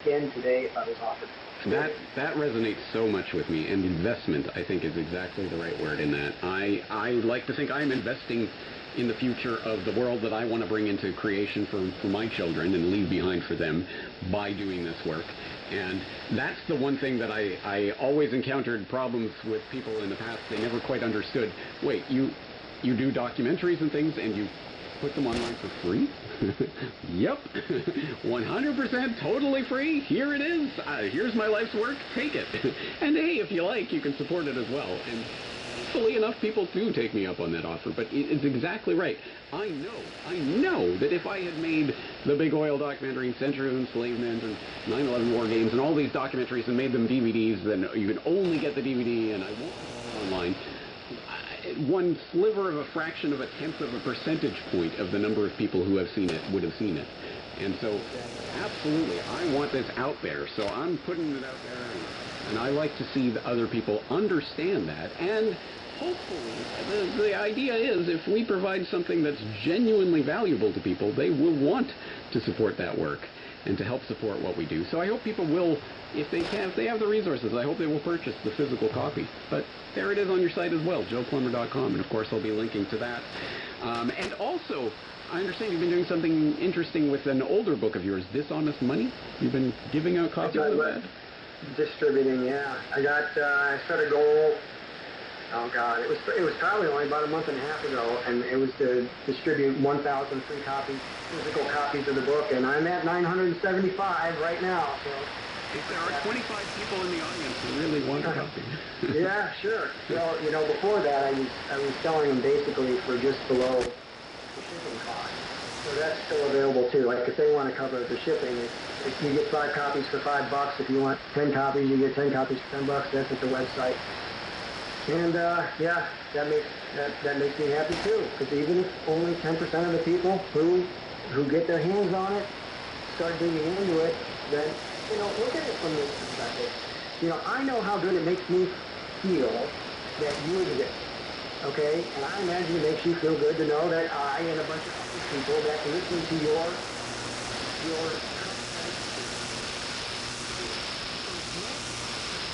again today if I was offered. That resonates so much with me, and investment, I think, is exactly the right word in that. I like to think I'm investing in the future of the world that I want to bring into creation for my children and leave behind for them by doing this work. And that's the one thing that I always encountered problems with people in the past. They never quite understood. Wait, you do documentaries and things, and you put them online for free? Yep. 100% totally free. Here it is. Here's my life's work. Take it. And hey, if you like, you can support it as well. And thankfully enough, people do take me up on that offer. But it's exactly right. I know that if I had made the big oil documentary, Century of Enslavement, and 9/11 War Games, and all these documentaries and made them DVDs, then you can only get the DVD, and I won't put it online. One sliver of a fraction of a tenth of a percentage point of the number of people who have seen it would have seen it. And so, absolutely, I want this out there, so I'm putting it out there, and I like to see the other people understand that, and hopefully, the idea is if we provide something that's genuinely valuable to people, they will want to support that work and to help support what we do. So I hope people will, if they can, if they have the resources, I hope they will purchase the physical copy. But there it is on your site as well, joeplumber.com, and of course I'll be linking to that. And also, I understand you've been doing something interesting with an older book of yours, Dishonest Money. You've been giving out copies of that? Distributing, yeah. I set a goal. Oh God, it was probably only about a month and a half ago, and it was to distribute 1,000 free copies, physical copies of the book, and I'm at 975 right now. So if there are 25 people in the audience who really want a copy. Yeah, sure. Well, before that, I was selling them basically for just below the shipping cost. So that's still available too. Like if they want to cover the shipping, if you get 5 copies for $5. If you want 10 copies, you get 10 copies for $10. That's at the website. And yeah, that makes me happy too. Because even if only 10% of the people who get their hands on it start digging into it, then look at it from this perspective. I know how good it makes me feel that you exist. Okay, and I imagine it makes you feel good to know that I and a bunch of other people that listen to your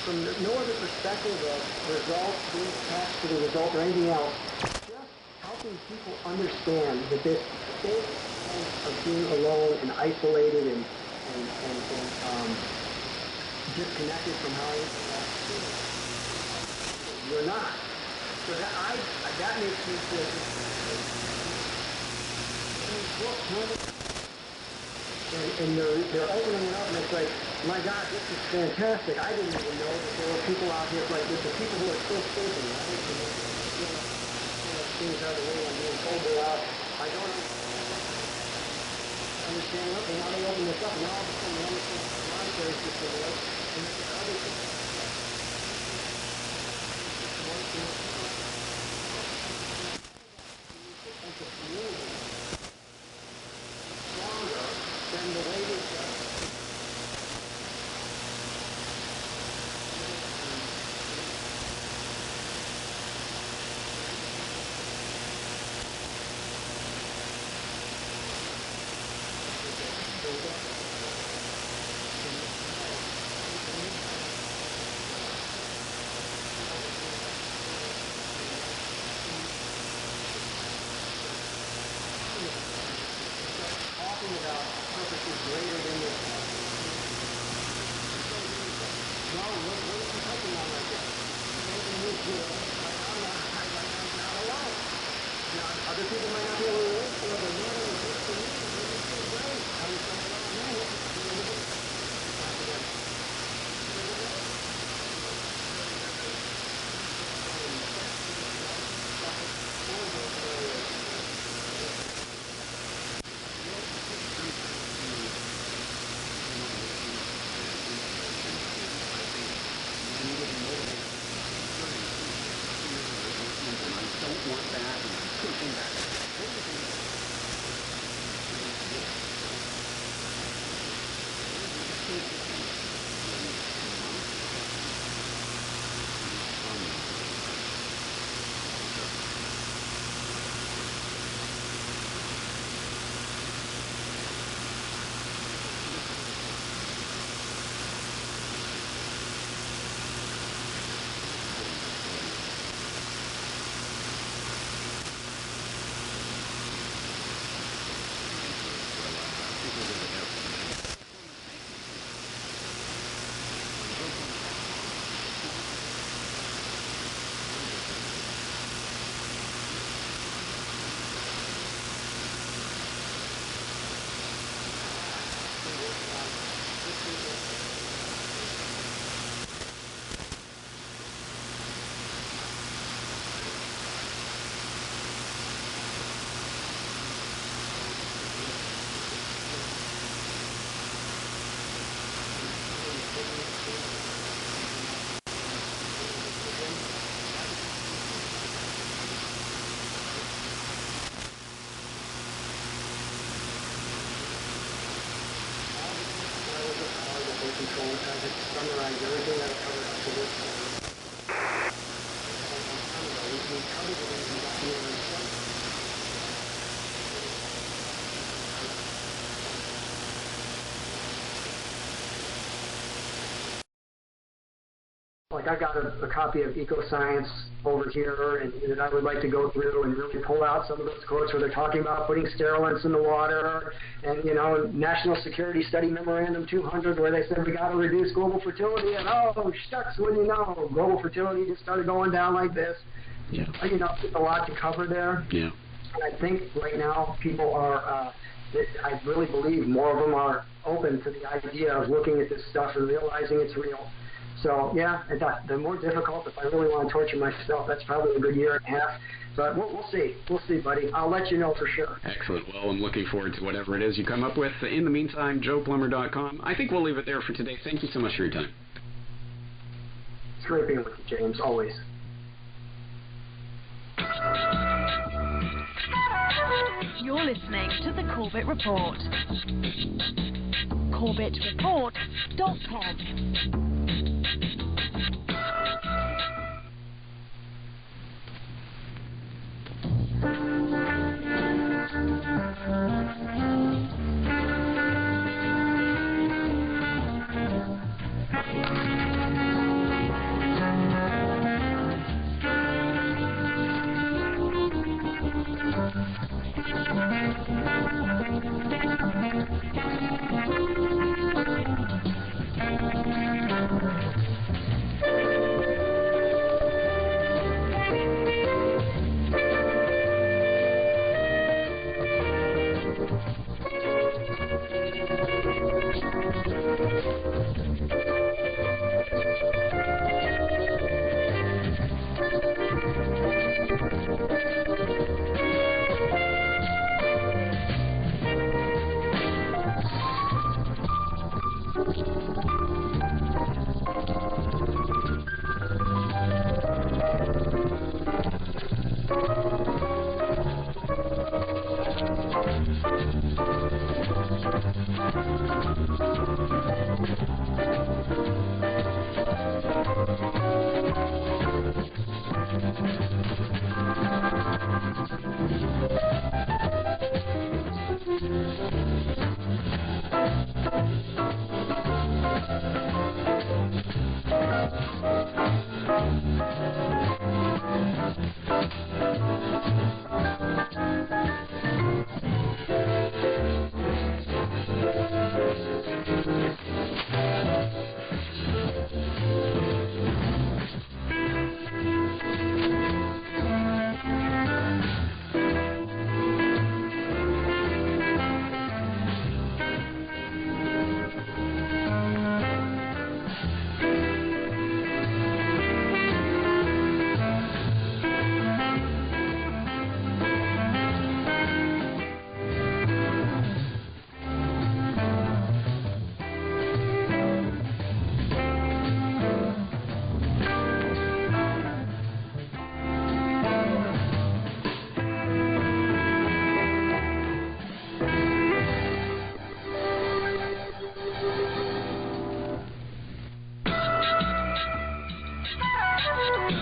from no other perspective of results, being attached to the result or anything else, just helping people understand that this state of being alone and isolated and disconnected from how everything else feels. You're not. So that makes me feel and they're opening it up, and it's like, my God, this is fantastic. I didn't even know that there were people out here like this, the people who are still thinking, right? Things are the way I'm being told they're out. I don't understand what, and now they open this up, and all of a sudden they understand the monetary system works, and then there are other things. It's a community stronger than the way we go. Talking about purposes greater than this. No, what are you touching on right there? Making me feel like I'm not alone. Now, other people might not be able to relate to it, but man, it was good for me. It made me feel great. I was like, oh man, this is really good. And I don't want that, and I'm pushing that. once I just summarize everything that I covered up to this point. We covered everything about the other. Like, I've got a copy of Ecoscience over here, and I would like to go through and really pull out some of those quotes where they're talking about putting sterilants in the water, and, National Security Study Memorandum 200, where they said we got to reduce global fertility, and oh, shucks, when global fertility just started going down like this. Yeah. There's a lot to cover there. Yeah. And I think right now people are, I really believe more of them are open to the idea of looking at this stuff and realizing it's real. So, yeah, the more difficult, if I really want to torture myself, that's probably a good year and a half. But we'll see. We'll see, buddy. I'll let you know for sure. Excellent. Well, I'm looking forward to whatever it is you come up with. In the meantime, joeplumber.com. I think we'll leave it there for today. Thank you so much for your time. It's great being with you, James, always. You're listening to the Corbett Report. CorbettReport.com.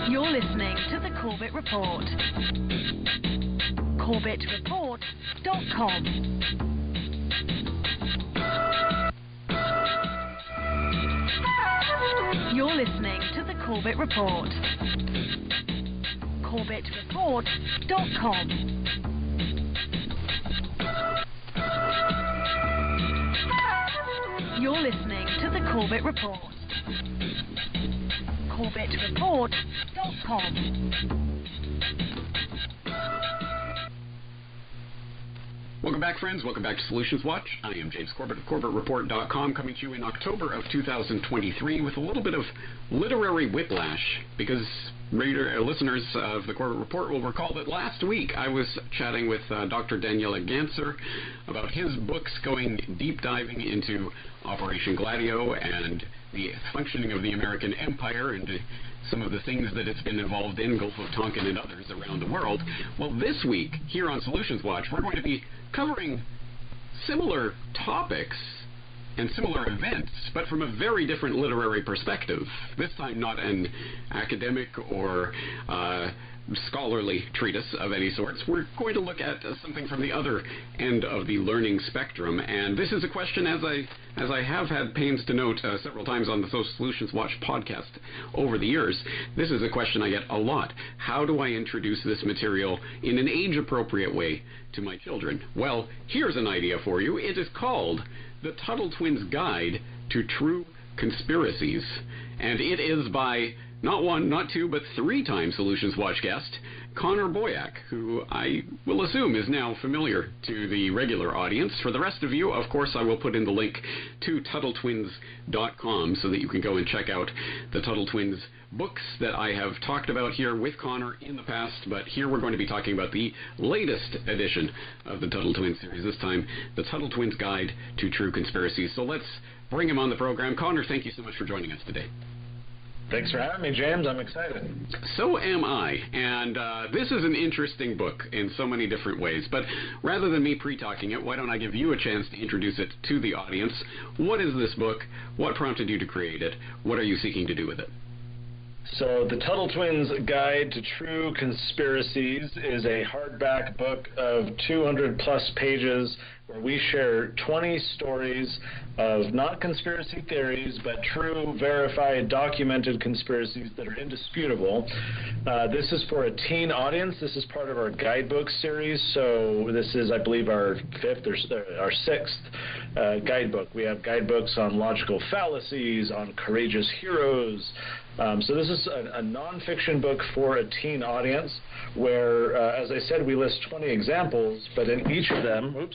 You're listening to the Corbett Report. CorbettReport.com. You're listening to the Corbett Report. CorbettReport.com. You're listening to the Corbett Report. CorbettReport.com. Welcome back, friends. Welcome back to Solutions Watch. I am James Corbett of CorbettReport.com, coming to you in October of 2023 with a little bit of literary whiplash, because listeners of the Corbett Report will recall that last week I was chatting with Dr. Daniela Ganser about his books going deep diving into Operation Gladio and the functioning of the American Empire and some of the things that it's been involved in, Gulf of Tonkin and others around the world. Well, this week, here on Solutions Watch, we're going to be covering similar topics, and similar events, but from a very different literary perspective. This time not an academic or scholarly treatise of any sorts. We're going to look at something from the other end of the learning spectrum, and this is a question, as I have had pains to note several times on the Social Solutions Watch podcast over the years, this is a question I get a lot. How do I introduce this material in an age-appropriate way to my children? Well, here's an idea for you. It is called The Tuttle Twins' Guide to True Conspiracies, and it is by not one, not two, but three-time Solutions Watch guest, Connor Boyack, who I will assume is now familiar to the regular audience. For the rest of you, of course, I will put in the link to TuttleTwins.com so that you can go and check out the Tuttle Twins books that I have talked about here with Connor in the past, but here we're going to be talking about the latest edition of the Tuttle Twins series, this time the Tuttle Twins' Guide to True Conspiracies. So let's bring him on the program. Connor, thank you so much for joining us today. Thanks for having me, James. I'm excited. So am I, and this is an interesting book in so many different ways, but rather than me pre-talking it, why don't I give you a chance to introduce it to the audience? What is this book? What prompted you to create it? What are you seeking to do with it? So, The Tuttle Twins' Guide to True Conspiracies is a hardback book of 200-plus pages where we share 20 stories of not conspiracy theories, but true, verified, documented conspiracies that are indisputable. This is for a teen audience. This is part of our guidebook series, so this is, I believe, our sixth guidebook. We have guidebooks on logical fallacies, on courageous heroes. So this is a nonfiction book for a teen audience where, as I said, we list 20 examples, but in each of them,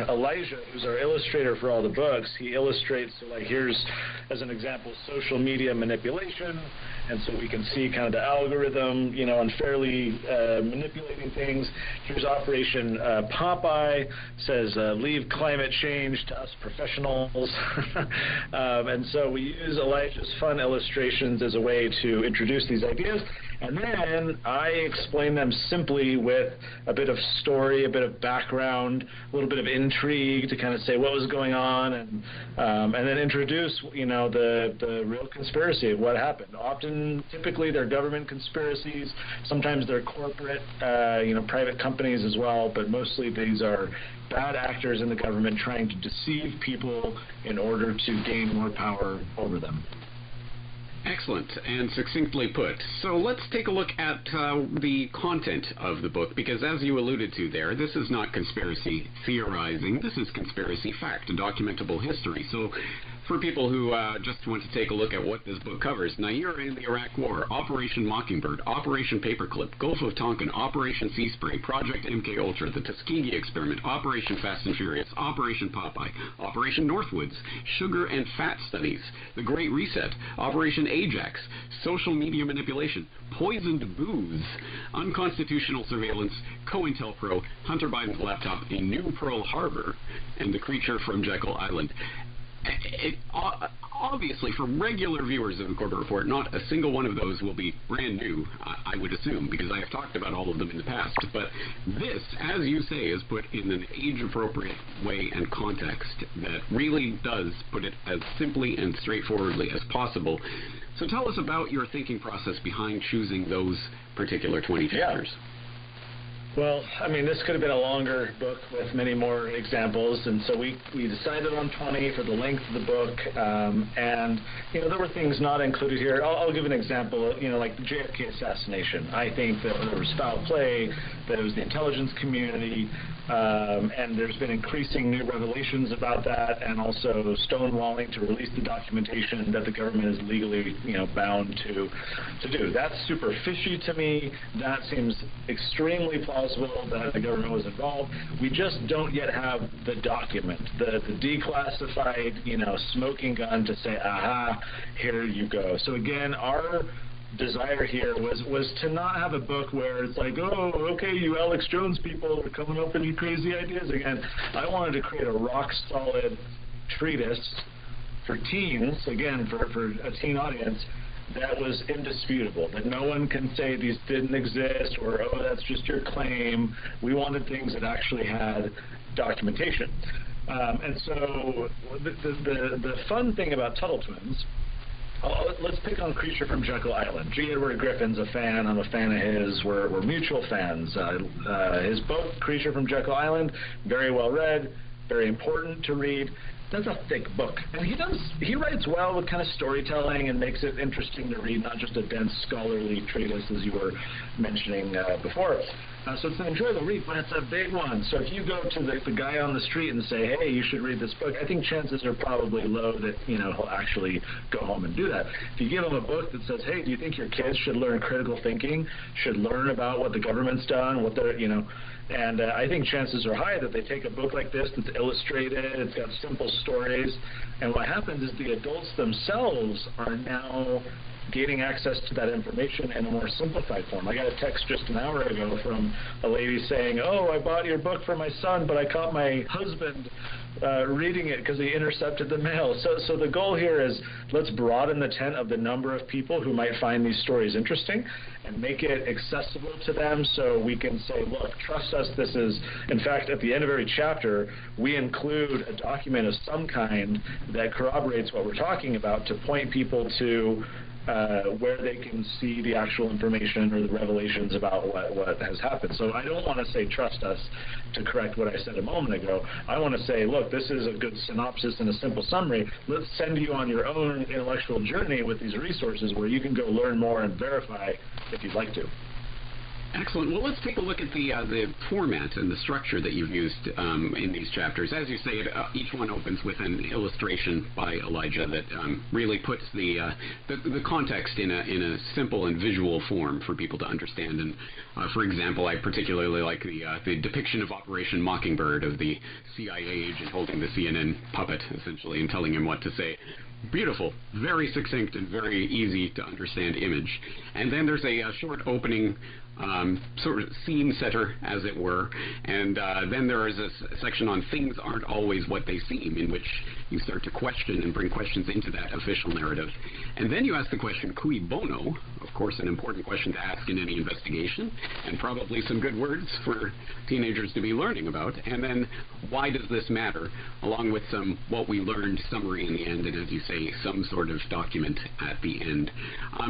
Elijah, who's our illustrator for all the books, he illustrates, so like here's, as an example, social media manipulation, and so we can see kind of the algorithm, unfairly manipulating things. Here's Operation Popeye, says leave climate change to us professionals. And so we use Elijah's fun illustrations as a way to introduce these ideas, and then I explain them simply with a bit of story, a bit of background, a little bit of intrigue to kind of say what was going on, and then introduce, the real conspiracy of what happened. Typically, they're government conspiracies. Sometimes they're corporate, private companies as well, but mostly these are bad actors in the government trying to deceive people in order to gain more power over them. Excellent and succinctly put. So let's take a look at the content of the book, because as you alluded to there, this is not conspiracy theorizing, this is conspiracy fact, documentable history. So for people who just want to take a look at what this book covers, Nair in the Iraq War, Operation Mockingbird, Operation Paperclip, Gulf of Tonkin, Operation Sea Spray, Project MK Ultra, the Tuskegee Experiment, Operation Fast and Furious, Operation Popeye, Operation Northwoods, Sugar and Fat Studies, The Great Reset, Operation Ajax, Social Media Manipulation, Poisoned Booze, Unconstitutional Surveillance, COINTELPRO, Hunter Biden's Laptop, A New Pearl Harbor, and The Creature from Jekyll Island. Obviously, for regular viewers of the Corbett Report, not a single one of those will be brand new, I would assume, because I have talked about all of them in the past. But this, as you say, is put in an age-appropriate way and context that really does put it as simply and straightforwardly as possible. So tell us about your thinking process behind choosing those particular 20 chapters. Yeah. Well, this could have been a longer book with many more examples, and so we decided on 20 for the length of the book, and, there were things not included here. I'll give an example, like the JFK assassination. I think that there was foul play, that it was the intelligence community, and there's been increasing new revelations about that, and also stonewalling to release the documentation that the government is legally, bound to do. That's super fishy to me. That seems extremely plausible that the government was involved. We just don't yet have the document, the declassified, smoking gun to say, aha, here you go. So again, our desire here was to not have a book where it's like, oh, okay, you Alex Jones people are coming up with these crazy ideas again. I wanted to create a rock-solid treatise for teens, again, for a teen audience, that was indisputable, that no one can say these didn't exist or, oh, that's just your claim. We wanted things that actually had documentation. And so the fun thing about Tuttle Twins, let's pick on Creature from Jekyll Island. G. Edward Griffin's a fan. I'm a fan of his. We're mutual fans. His book, Creature from Jekyll Island, very well read, very important to read. That's a thick book, and he writes well with kind of storytelling and makes it interesting to read, not just a dense scholarly treatise as you were mentioning before. So it's an enjoyable read, but it's a big one. So if you go to the guy on the street and say, hey, you should read this book, I think chances are probably low that he'll actually go home and do that. If you give him a book that says, hey, do you think your kids should learn critical thinking, should learn about what the government's done, what they're, and I think chances are high that they take a book like this that's illustrated, it's got simple stories, and what happens is the adults themselves are now gaining access to that information in a more simplified form. I got a text just an hour ago from a lady saying, oh, I bought your book for my son, but I caught my husband reading it because he intercepted the mail. So the goal here is let's broaden the tent of the number of people who might find these stories interesting and make it accessible to them so we can say, look, trust us, this is, in fact, at the end of every chapter, we include a document of some kind that corroborates what we're talking about to point people to where they can see the actual information or the revelations about what has happened. So I don't want to say trust us to correct what I said a moment ago. I want to say, look, this is a good synopsis and a simple summary. Let's send you on your own intellectual journey with these resources where you can go learn more and verify if you'd like to. Excellent. Well, let's take a look at the format and the structure that you've used in these chapters. As you say, each one opens with an illustration by Elijah that really puts the context in a simple and visual form for people to understand. And for example, I particularly like the depiction of Operation Mockingbird of the CIA agent holding the CNN puppet, essentially, and telling him what to say. Beautiful, very succinct and very easy to understand image. And then there's a short opening sort of scene setter, as it were, and then there is a section on things aren't always what they seem, in which you start to question and bring questions into that official narrative. And then you ask the question, cui bono, of course an important question to ask in any investigation, and probably some good words for teenagers to be learning about. And then, why does this matter, along with some what we learned summary in the end, and as you say, some sort of document at the end.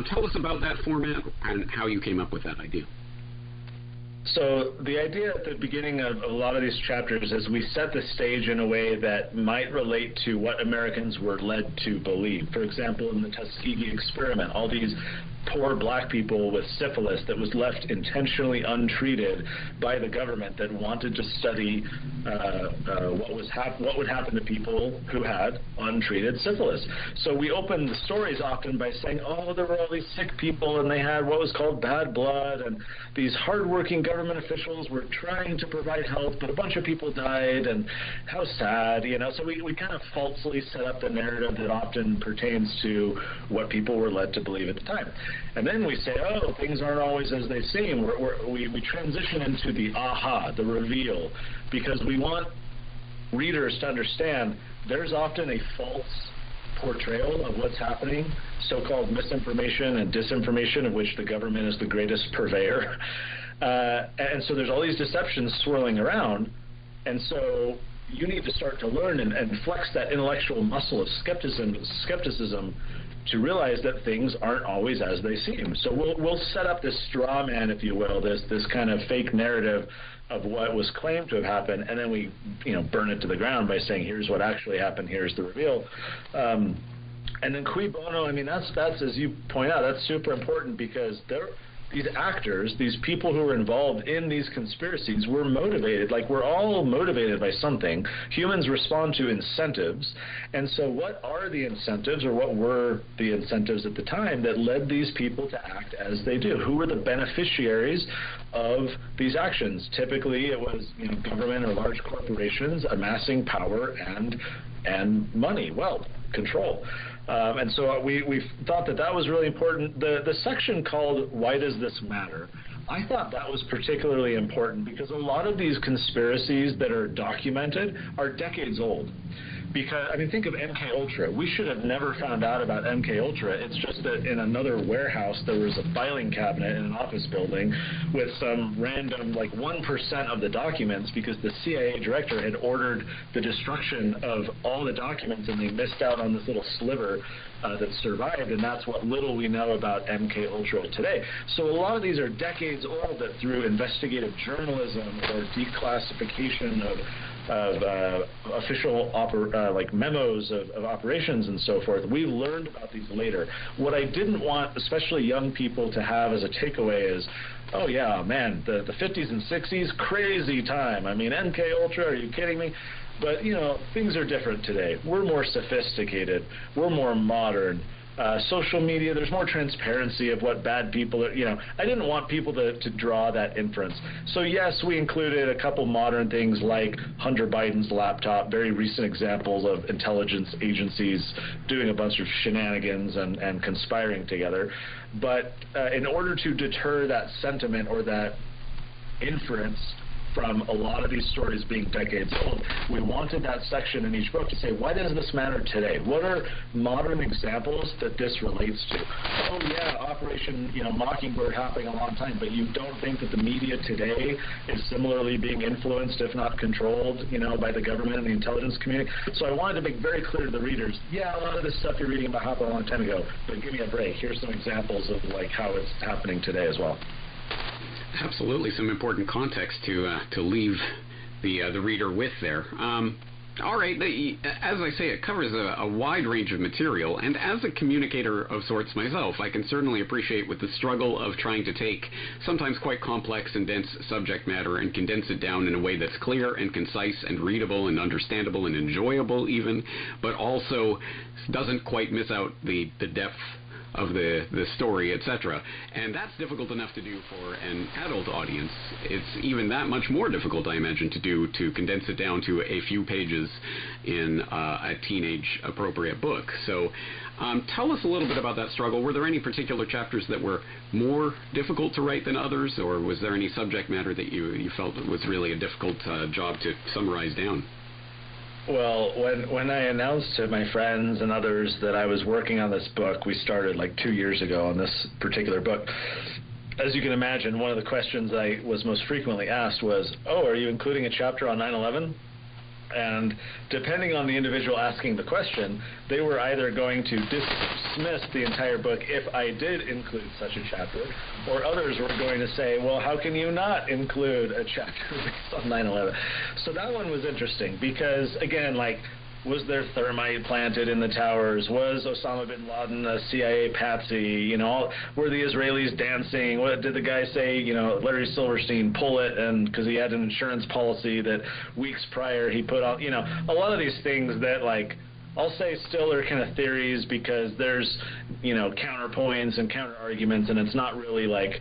Tell us about that format and how you came up with that idea. So the idea at the beginning of a lot of these chapters is we set the stage in a way that might relate to what Americans were led to believe. For example, in the Tuskegee experiment, all these poor black people with syphilis that was left intentionally untreated by the government that wanted to study what would happen to people who had untreated syphilis. So we open the stories often by saying, oh, there were all these sick people and they had what was called bad blood, and these hardworking government officials were trying to provide help, but a bunch of people died, and how sad, So we kind of falsely set up the narrative that often pertains to what people were led to believe at the time. And then we say, oh, things aren't always as they seem. We transition into the aha, the reveal, because we want readers to understand there's often a false portrayal of what's happening, so-called misinformation and disinformation, of which the government is the greatest purveyor. And so there's all these deceptions swirling around, and so you need to start to learn and flex that intellectual muscle of skepticism to realize that things aren't always as they seem. So we'll set up this straw man, if you will, this kind of fake narrative of what was claimed to have happened, and then we burn it to the ground by saying, here's what actually happened, here's the reveal. And then cui bono, that's as you point out, that's super important, because these actors, these people who were involved in these conspiracies were motivated. Like, we're all motivated by something. Humans respond to incentives. And so what are the incentives, or what were the incentives at the time that led these people to act as they do? Who were the beneficiaries of these actions? Typically, it was government or large corporations amassing power and money, wealth, control. And so we thought that was really important. The section called Why Does This Matter? I thought that was particularly important because a lot of these conspiracies that are documented are decades old. Because, I mean, think of MK Ultra. We should have never found out about MK Ultra. It's just that in another warehouse there was a filing cabinet in an office building with some random, like 1% of the documents, because the CIA director had ordered the destruction of all the documents and they missed out on this little sliver that survived, and that's what little we know about MK Ultra today. So a lot of these are decades old, that through investigative journalism or declassification of official like memos of operations and so forth, we learned about these later. What I didn't want, especially young people, to have as a takeaway is, oh yeah, man, the 50s and 60s, crazy time. I mean, MK Ultra, are you kidding me? But, you know, things are different today. We're more sophisticated. We're more modern. Social media, there's more transparency of what bad people are, you know. I didn't want people to draw that inference. So yes, we included a couple modern things like Hunter Biden's laptop, very recent examples of intelligence agencies doing a bunch of shenanigans and conspiring together. But in order to deter that sentiment or that inference from a lot of these stories being decades old, we wanted that section in each book to say, why does this matter today? What are modern examples that this relates to? Oh yeah, Operation, you know, Mockingbird happening a long time, but you don't think that the media today is similarly being influenced, if not controlled, you know, by the government and the intelligence community? So I wanted to make very clear to the readers, yeah, a lot of this stuff you're reading about happened a long time ago, but give me a break. Here's some examples of like how it's happening today as well. Absolutely, some important context to leave the reader with there. All right, as I say, it covers a wide range of material, and as a communicator of sorts myself, I can certainly appreciate with the struggle of trying to take sometimes quite complex and dense subject matter and condense it down in a way that's clear and concise and readable and understandable and enjoyable even, but also doesn't quite miss out the depth of the story, etc. And that's difficult enough to do for an adult audience. It's even that much more difficult, I imagine, to do, to condense it down to a few pages in a teenage-appropriate book. So tell us a little bit about that struggle. Were there any particular chapters that were more difficult to write than others, or was there any subject matter that you felt was really a difficult job to summarize down? Well, when I announced to my friends and others that I was working on this book, we started like 2 years ago on this particular book. As you can imagine, one of the questions I was most frequently asked was, oh, are you including a chapter on 9/11? And depending on the individual asking the question, they were either going to dismiss the entire book if I did include such a chapter, or others were going to say, well, how can you not include a chapter based on 9/11? So that one was interesting because, again, like, was there thermite planted in the towers? Was Osama bin Laden a CIA patsy? You know, were the Israelis dancing? What did the guy say? You know, Larry Silverstein pull it, and because he had an insurance policy that weeks prior he put on. You know, a lot of these things that, like, I'll say still are kind of theories because there's, you know, counterpoints and counter arguments, and it's not really like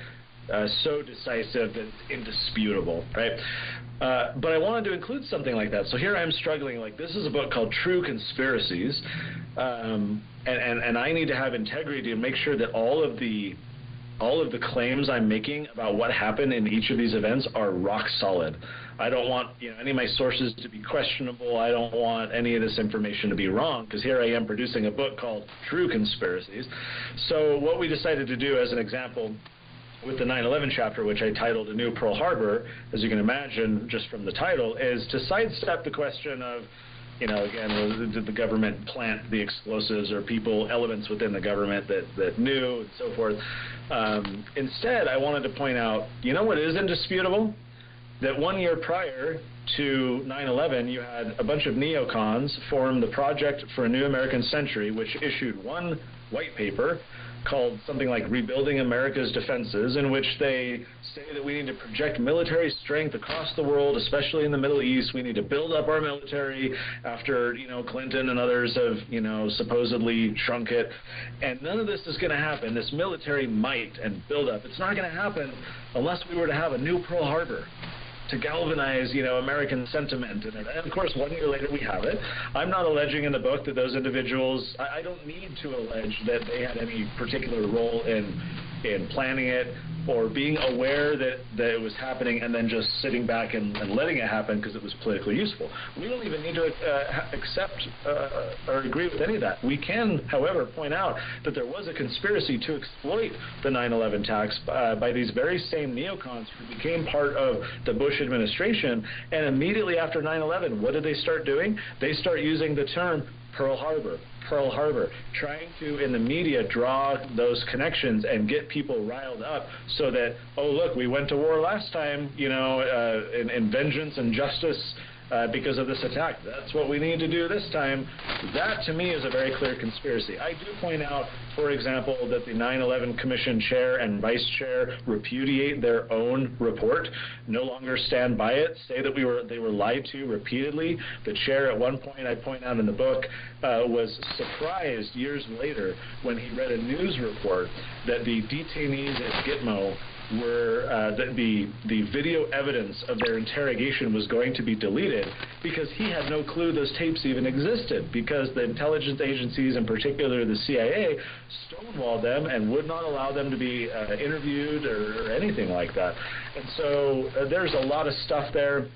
so decisive that it's indisputable, right? But I wanted to include something like that. So here I'm struggling. Like, this is a book called True Conspiracies, and I need to have integrity to make sure that all of the claims I'm making about what happened in each of these events are rock solid. I don't want, you know, any of my sources to be questionable. I don't want any of this information to be wrong, because here I am producing a book called True Conspiracies. So what we decided to do, as an example, with the 9/11 chapter, which I titled A New Pearl Harbor, as you can imagine just from the title, is to sidestep the question of, you know, again, did the government plant the explosives, or people, elements within the government that knew, and so forth. Instead, I wanted to point out, you know what is indisputable? That 1 year prior to 9/11, you had a bunch of neocons form the Project for a New American Century, which issued one white paper called something like Rebuilding America's Defenses, in which they say that we need to project military strength across the world, especially in the Middle East. We need to build up our military after, you know, Clinton and others have, you know, supposedly shrunk it. And none of this is going to happen, this military might and build up. It's not going to happen unless we were to have a new Pearl Harbor to galvanize, you know, American sentiment. And of course, 1 year later, we have it. I'm not alleging in the book that those individuals, I don't need to allege that they had any particular role in planning it or being aware that it was happening and then just sitting back and letting it happen because it was politically useful. We don't even need to accept or agree with any of that. We can, however, point out that there was a conspiracy to exploit the 9/11 attacks by these very same neocons who became part of the Bush administration. And immediately after 9/11, what did they start doing? They start using the term Pearl Harbor, trying to, in the media, draw those connections and get people riled up so that, oh, look, we went to war last time, in vengeance and justice because of this attack. That's what we need to do this time. That, to me, is a very clear conspiracy. I do point out, for example, that the 9/11 Commission chair and vice chair repudiate their own report, no longer stand by it, say that they were lied to repeatedly. The chair, at one point, I point out in the book, was surprised years later when he read a news report that the detainees at Gitmo were that the video evidence of their interrogation was going to be deleted because he had no clue those tapes even existed, because the intelligence agencies, in particular the CIA, stonewalled them and would not allow them to be interviewed or anything like that. And so there's a lot of stuff there.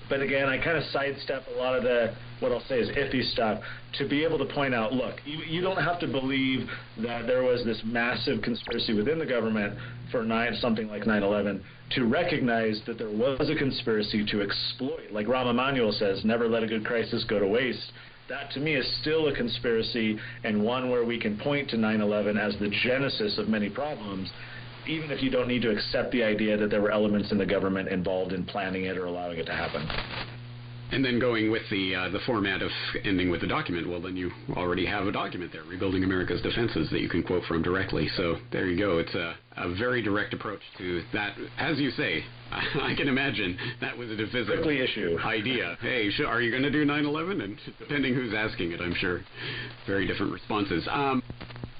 But again, I kind of sidestep a lot of the, what I'll say is iffy stuff, to be able to point out, look, you don't have to believe that there was this massive conspiracy within the government for something like 9/11 to recognize that there was a conspiracy to exploit. Like Rahm Emanuel says, never let a good crisis go to waste. That, to me, is still a conspiracy, and one where we can point to 9/11 as the genesis of many problems, even if you don't need to accept the idea that there were elements in the government involved in planning it or allowing it to happen. And then going with the format of ending with a document, well, then you already have a document there, Rebuilding America's Defenses, that you can quote from directly. So there you go. It's a very direct approach to that. As you say, I can imagine that was a divisive idea. Hey, are you going to do 9/11? And depending who's asking it, I'm sure very different responses. Tell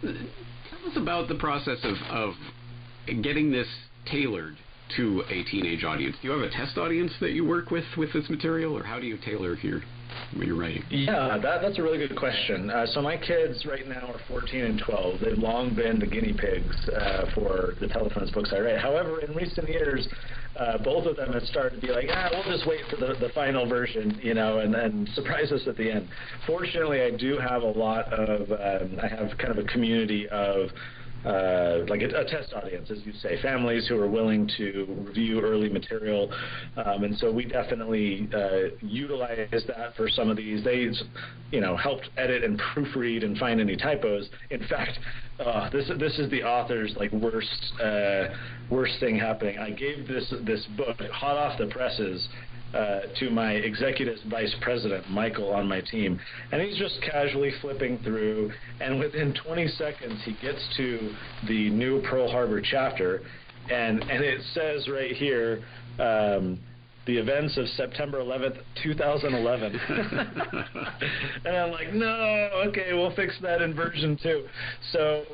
us about the process of getting this tailored to a teenage audience. Do you have a test audience that you work with this material, or how do you tailor when you're writing? Yeah, that's a really good question. So my kids right now are 14 and 12. They've long been the guinea pigs for the Telephones books I write. However, in recent years, both of them have started to be like, we'll just wait for the final version, and surprise us at the end. Fortunately, I do have a lot of, I have kind of a community of like a test audience, as you say, families who are willing to review early material, and so we definitely utilize that for some of these. They, helped edit and proofread and find any typos. In fact, this is the author's worst thing happening. I gave this book hot off the presses to my executive vice president, Michael, on my team. And he's just casually flipping through, and within 20 seconds he gets to the new Pearl Harbor chapter, and it says right here, the events of September 11th, 2011. And I'm like, no, okay, we'll fix that in version 2. So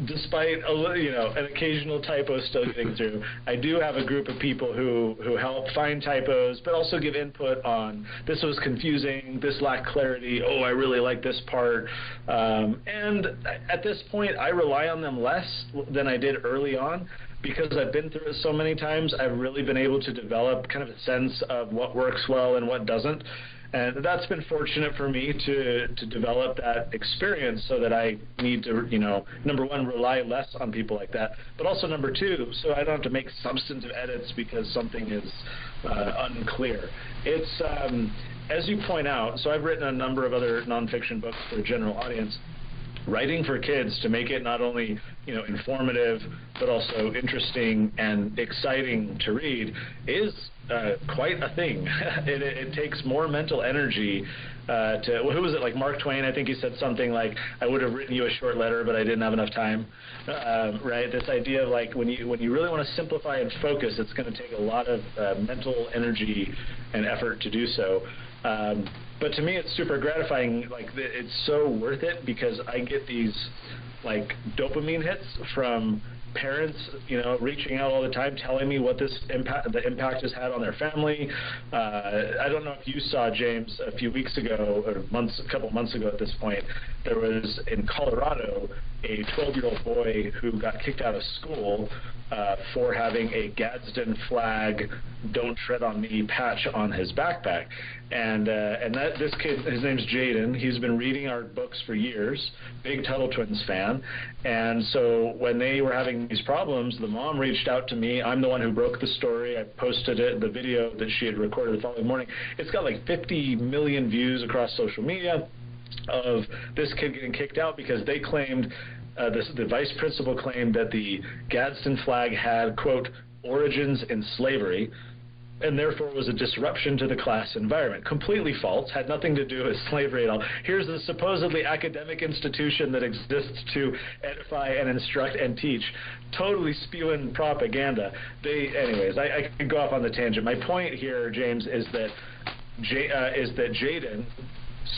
despite an occasional typo still getting through, I do have a group of people who help find typos, but also give input on, this was confusing, this lacked clarity, oh, I really like this part. And at this point, I rely on them less than I did early on, because I've been through it so many times. I've really been able to develop kind of a sense of what works well and what doesn't. And that's been fortunate for me to develop that experience, so that I need to, number one, rely less on people like that, but also number two, so I don't have to make substantive edits because something is unclear. It's, as you point out, so I've written a number of other nonfiction books for the general audience. Writing for kids, to make it not only informative but also interesting and exciting to read, is quite a thing. It takes more mental energy who was it, like Mark Twain, I think he said something like, I would have written you a short letter but I didn't have enough time, right? This idea of like when you really want to simplify and focus, it's going to take a lot of mental energy and effort to do so. But to me, it's super gratifying. Like, it's so worth it, because I get these like dopamine hits from parents, reaching out all the time, telling me what the impact has had on their family. I don't know if you saw, James, a few weeks ago, or a couple months ago at this point, there was in Colorado a 12-year-old boy who got kicked out of school for having a Gadsden flag "Don't Tread on Me" patch on his backpack. And this kid, his name's Jaden. He's been reading our books for years, big Tuttle Twins fan. And so when they were having these problems, the mom reached out to me. I'm the one who broke the story. I posted the video that she had recorded the following morning. It's got like 50 million views across social media of this kid getting kicked out because they claimed, the vice principal claimed that the Gadsden flag had, quote, origins in slavery, and therefore was a disruption to the class environment. Completely false, had nothing to do with slavery at all. Here's a supposedly academic institution that exists to edify and instruct and teach, totally spewing propaganda. Anyways, I can go off on the tangent. My point here, James, is that Jaden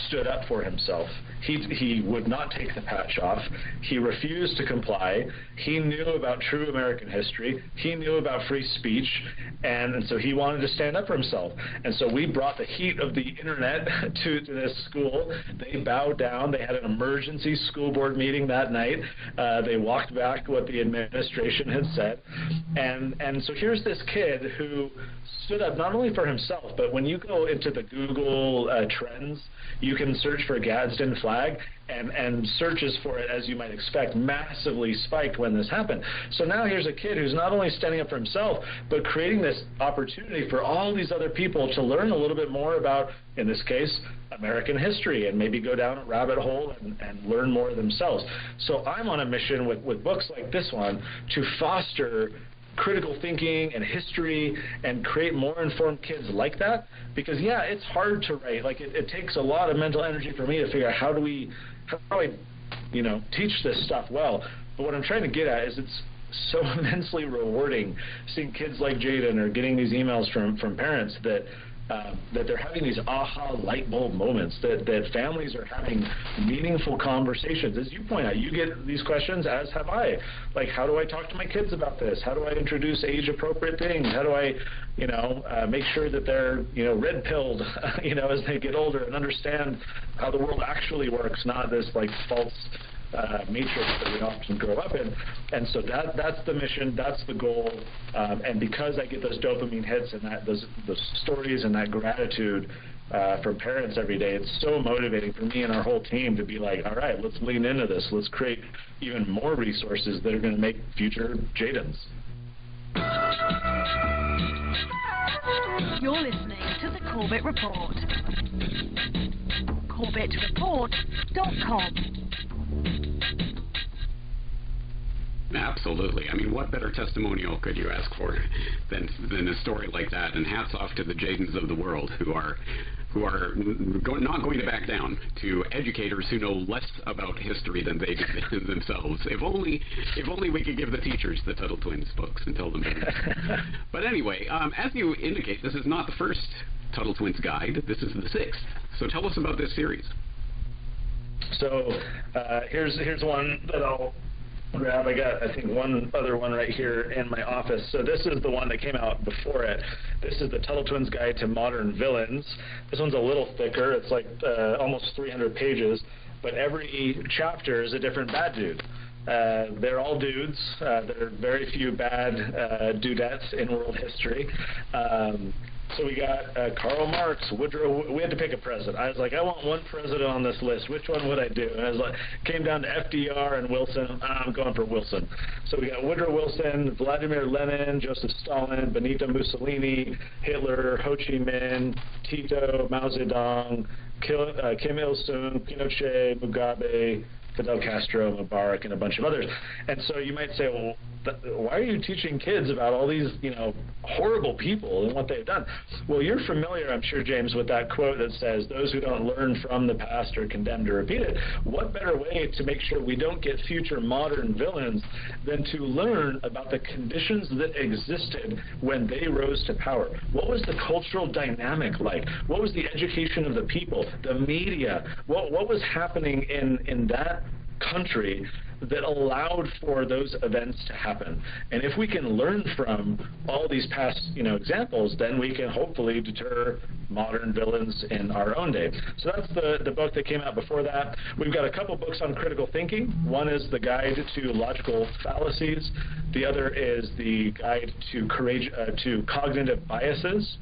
stood up for himself. He would not take the patch off. He refused to comply. He knew about true American history. He knew about free speech, and so he wanted to stand up for himself. And so we brought the heat of the internet to this school. They bowed down. They had an emergency school board meeting that night. They walked back what the administration had said. And so here's this kid who stood up not only for himself, but when you go into the Google trends, you can search for Gadsden flag, and searches for it, as you might expect, massively spiked when this happened. So now here's a kid who's not only standing up for himself, but creating this opportunity for all these other people to learn a little bit more about, in this case, American history, and maybe go down a rabbit hole and learn more themselves. So I'm on a mission with books like this one to foster critical thinking and history and create more informed kids like that, because it's hard to write. Like it takes a lot of mental energy for me to figure out how do I teach this stuff well. But what I'm trying to get at is it's so immensely rewarding seeing kids like Jaden or getting these emails from parents that they're having these aha light bulb moments, that families are having meaningful conversations. As you point out, you get these questions, as have I. Like, how do I talk to my kids about this? How do I introduce age-appropriate things? How do I, make sure that they're, red-pilled, as they get older and understand how the world actually works, not this, like, false matrix that we often grow up in. And so that's the mission, that's the goal, and because I get those dopamine hits and those stories and that gratitude from parents every day, it's so motivating for me and our whole team to be like, all right, let's lean into this, let's create even more resources that are going to make future Jadens. You're listening to the Corbett Report. CorbettReport.com. Absolutely. I mean, what better testimonial could you ask for than a story like that? And hats off to the Jadens of the world who are not going to back down to educators who know less about history than they do themselves. If only we could give the teachers the Tuttle Twins books and tell them better. But anyway, as you indicate, this is not the first Tuttle Twins guide. This is the 6th. So tell us about this series. So here's one that I'll grab. I got, I think, one other one right here in my office. So this is the one that came out before it. This is the Tuttle Twins Guide to Modern Villains. This one's a little thicker. It's like almost 300 pages, but every chapter is a different bad dude. They're all dudes. There are very few bad dudettes in world history. So we got Karl Marx, Woodrow. We had to pick a president. I was like, I want one president on this list. Which one would I do? And I was like, came down to FDR and Wilson. I'm going for Wilson. So we got Woodrow Wilson, Vladimir Lenin, Joseph Stalin, Benito Mussolini, Hitler, Ho Chi Minh, Tito, Mao Zedong, Kim Il-sung, Pinochet, Mugabe, Fidel Castro, Mubarak, and a bunch of others. And so you might say, well, why are you teaching kids about all these, horrible people and what they've done? Well, you're familiar, I'm sure, James, with that quote that says, those who don't learn from the past are condemned to repeat it. What better way to make sure we don't get future modern villains than to learn about the conditions that existed when they rose to power? What was the cultural dynamic like? What was the education of the people, the media? What was happening in that country that allowed for those events to happen. And if we can learn from all these past, examples, then we can hopefully deter modern villains in our own day. So that's the book that came out before that. We've got a couple books on critical thinking. One is the Guide to Logical Fallacies. The other is the Guide to Cognitive Biases.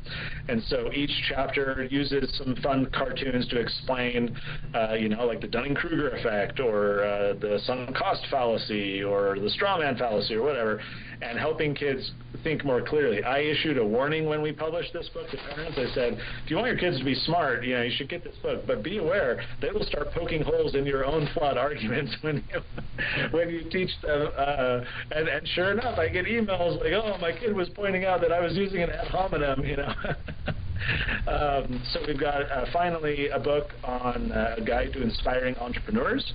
And so each chapter uses some fun cartoons to explain, like the Dunning-Kruger effect, or the sunk cost fallacy, or the straw man fallacy, or whatever, and helping kids think more clearly. I issued a warning when we published this book to parents. I said, if you want your kids to be smart, you should get this book, but be aware they will start poking holes in your own flawed arguments when you teach them. And sure enough, I get emails like, oh, my kid was pointing out that I was using an ad hominem, So we've got finally a book on a guide to inspiring entrepreneurs.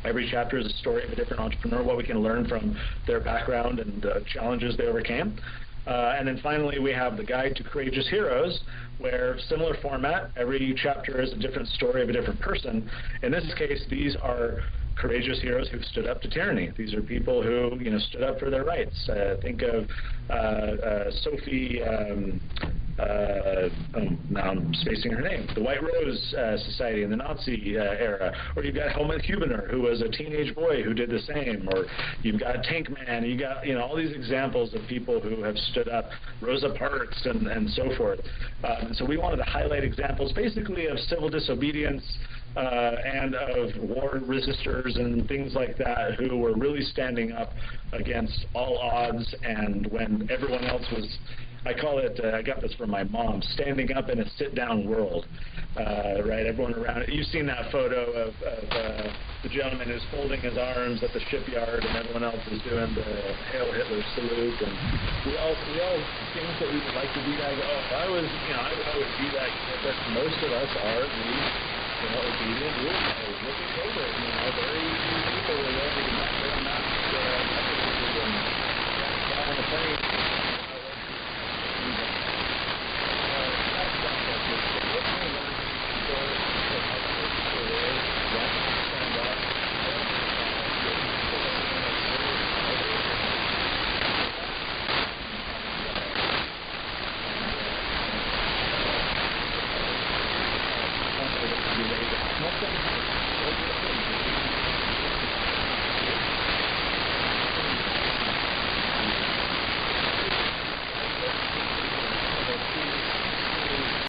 Every chapter is a story of a different entrepreneur, what we can learn from their background and challenges they overcame. And then finally, we have the Guide to Courageous Heroes, where similar format, every chapter is a different story of a different person. In this case, these are courageous heroes who've stood up to tyranny. These are people who, stood up for their rights. Think of Sophie, now I'm spacing her name, the White Rose Society in the Nazi era. Or you've got Helmut Hubener, who was a teenage boy who did the same. Or you've got Tank Man. You got, all these examples of people who have stood up, Rosa Parks and so forth. And so we wanted to highlight examples basically of civil disobedience, and of war resistors and things like that, who were really standing up against all odds, and when everyone else was, I call it, I got this from my mom, standing up in a sit-down world, right? Everyone around it. You've seen that photo of the gentleman who's folding his arms at the shipyard, and everyone else is doing the Hail Hitler salute, and we all think that we would like to be that. Oh, if I was, I would be that, but most of us are obedient rule players, looking over it, very few people are willing to get back there and not on the plane.